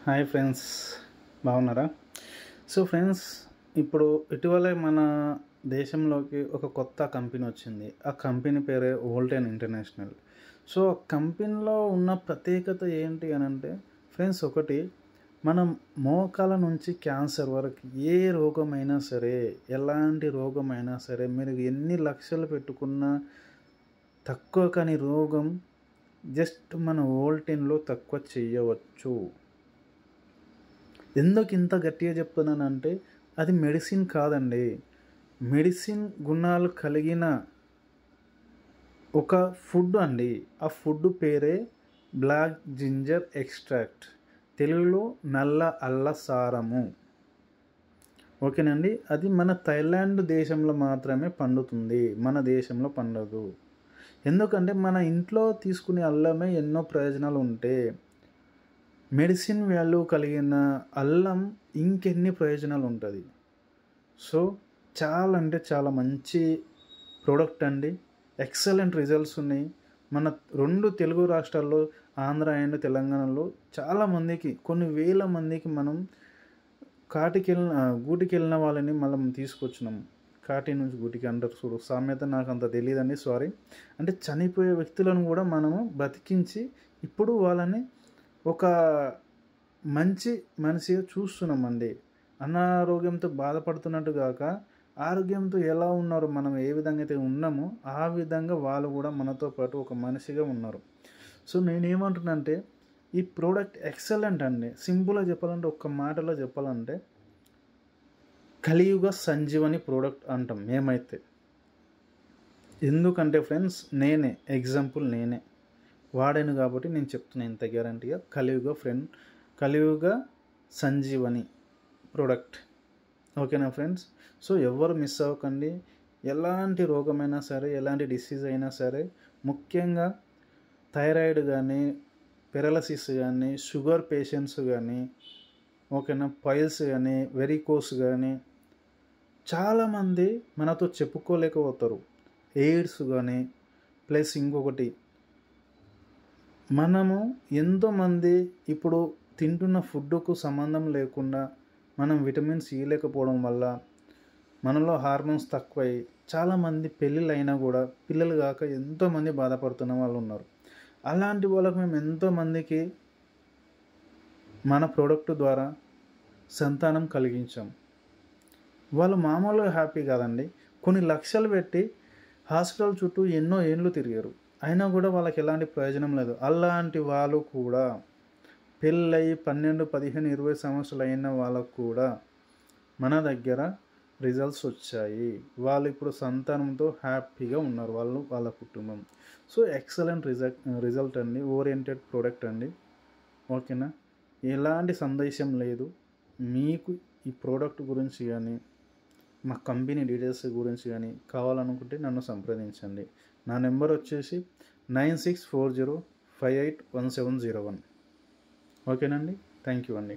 Hi friends, బాగున్నారా? So friends, ఇప్పుడు ఇటీవలే మన దేశంలోకి ఒక కొత్త కంపెనీ వచ్చింది. ఆ కంపెనీ పేరే వోల్టెన్ ఇంటర్నేషనల్. సో ఆ కంపెనీలో ఉన్న ప్రత్యేకత ఏంటి అని అంటే ఫ్రెండ్స్, ఒకటి, మనం మోకాల నుంచి క్యాన్సర్ వరకు ఏ రోగమైనా సరే, ఎలాంటి రోగమైనా సరే, మీరు ఎన్ని లక్షలు పెట్టుకున్నా తక్కువ కాని రోగం జస్ట్ మన వోల్టెన్లో తక్కువ చేయవచ్చు. ఎందుకు ఇంత గట్టిగా చెప్తున్నానంటే, అది మెడిసిన్ కాదండి. మెడిసిన్ గుణాలు కలిగిన ఒక ఫుడ్ అండి. ఆ ఫుడ్ పేరే బ్లాక్ జింజర్ ఎక్స్ట్రాక్ట్, తెలుగులో నల్ల అల్ల సారము. ఓకేనండి. అది మన థాయిలాండ్ దేశంలో మాత్రమే పండుతుంది, మన దేశంలో పండదు. ఎందుకంటే మన ఇంట్లో తీసుకునే అల్లమే ఎన్నో ప్రయోజనాలు ఉంటే, మెడిసిన్ వాల్యూ కలిగిన అల్లం ఇంకెన్ని ప్రయోజనాలు ఉంటుంది. సో చాలా అంటే చాలా మంచి ప్రోడక్ట్ అండి. ఎక్సలెంట్ రిజల్ట్స్ ఉన్నాయి. మన 2 తెలుగు రాష్ట్రాల్లో, ఆంధ్ర అండ్ తెలంగాణలో చాలామందికి, కొన్ని వేల మందికి మనం గూటికెళ్ళిన వాళ్ళని మనం తీసుకొచ్చినాము. కాటి నుంచి గూటికి అంటారు చూడు సామెత, నాకు అంత తెలియదండి, సారీ. అంటే చనిపోయే వ్యక్తులను కూడా మనము బ్రతికించి ఇప్పుడు వాళ్ళని ఒక మంచి మనిషిగా చూస్తున్నామండి. అనారోగ్యంతో బాధపడుతున్నట్టు కాక, ఆరోగ్యంతో ఎలా ఉన్నారో, మనం ఏ విధంగా అయితే ఉన్నామో ఆ విధంగా వాళ్ళు కూడా మనతో పాటు ఒక మనిషిగా ఉన్నారు. సో నేనేమంటున్నానంటే, ఈ ప్రోడక్ట్ ఎక్సలెంట్ అండి. సింపుల్గా చెప్పాలంటే, ఒక్క మాటలో చెప్పాలంటే, కలియుగ సంజీవని ప్రోడక్ట్ అంటాం మేమైతే. ఎందుకంటే ఫ్రెండ్స్, ఎగ్జాంపుల్ నేనే వాడాను కాబట్టి నేను చెప్తున్నాను ఇంత గ్యారంటీగా. కలియుగ సంజీవని ప్రోడక్ట్. ఓకేనా ఫ్రెండ్స్? సో ఎవరు మిస్ అవ్వకండి. ఎలాంటి రోగమైనా సరే, ఎలాంటి డిసీజ్ అయినా సరే, ముఖ్యంగా థైరాయిడ్ కానీ, పెరాలసిస్ కానీ, షుగర్ పేషెంట్స్ కానీ, ఓకేనా, పైల్స్ కానీ, వెరికోస్ కానీ, చాలామంది మనతో చెప్పుకోలేకపోతారు. ఎయిడ్స్ కానీ, ప్లస్ ఇంకొకటి, మనము ఎంతోమంది ఇప్పుడు తింటున్న ఫుడ్కు సంబంధం లేకుండా మనం విటమిన్స్ ఇవ్వలేకపోవడం వల్ల మనలో హార్మోన్స్ తక్కువై చాలామంది పెళ్ళిళ్ళు అయినా కూడా పిల్లలు కాక ఎంతోమంది బాధపడుతున్న వాళ్ళు ఉన్నారు. అలాంటి వాళ్ళకు మేము ఎంతోమందికి మన ప్రోడక్ట్ ద్వారా సంతానం కలిగించాం. వాళ్ళు మామూలుగా హ్యాపీ కాదండి, కొన్ని లక్షలు పెట్టి హాస్పిటల్ చుట్టూ ఎన్నో ఏళ్ళు తిరిగారు, అయినా కూడా వాళ్ళకి ఎలాంటి ప్రయోజనం లేదు. అలాంటి వాళ్ళు కూడా పెళ్ళై 12, 15, 20 సంవత్సరాలు అయిన వాళ్ళకు కూడా మన దగ్గర రిజల్ట్స్ వచ్చాయి. వాళ్ళు ఇప్పుడు సంతానంతో హ్యాపీగా ఉన్నారు, వాళ్ళ కుటుంబం. సో ఎక్సలెంట్ రిజల్ట్ అండి, ఓరియంటెడ్ ప్రోడక్ట్ అండి. ఓకేనా? ఎలాంటి సందేశం లేదు. మీకు ఈ ప్రోడక్ట్ గురించి కానీ, మా కంపెనీ డీటెయిల్స్ గురించి కానీ కావాలనుకుంటే నన్ను సంప్రదించండి. నా నెంబర్ వచ్చేసి 9640581701. ఓకేనండి. థ్యాంక్ యూ అండి.